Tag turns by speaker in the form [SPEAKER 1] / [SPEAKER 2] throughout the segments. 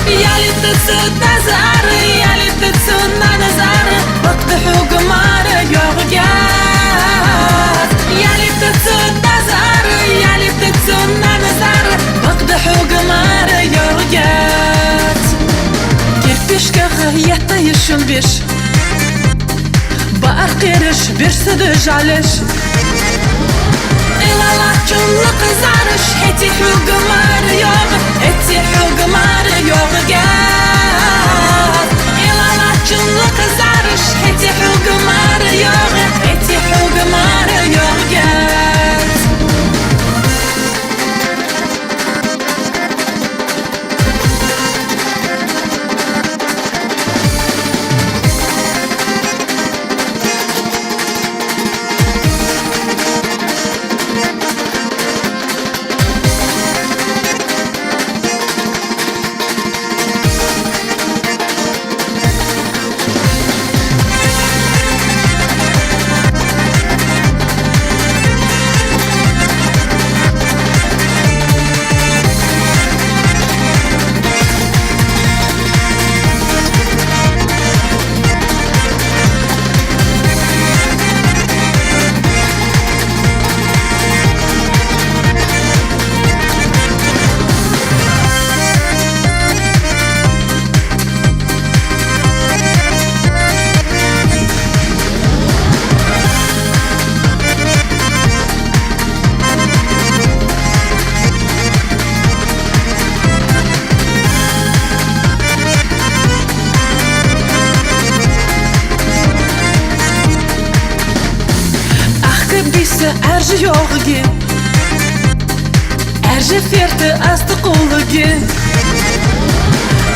[SPEAKER 1] يا لتسود نزار يا لتسود نزار بقدحو قمار يوغيات يا لتسود نزار يا لتسود نزار بقدحو قمار يوغيات كيفش كغيتا يشون بيش بقر قيرش بيش سدج عليش إلا لا جلق زارش حتي حو قمار يوغ حتي حو قمار يوغيات إلا لا جلق زارش حتي حو قمار يوغ حتي حو قمار يوغيات Erje yoğgi Erje ferte astı qulgi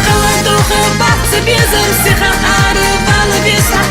[SPEAKER 1] Qala doğu batsı bizim Siha arı balı biz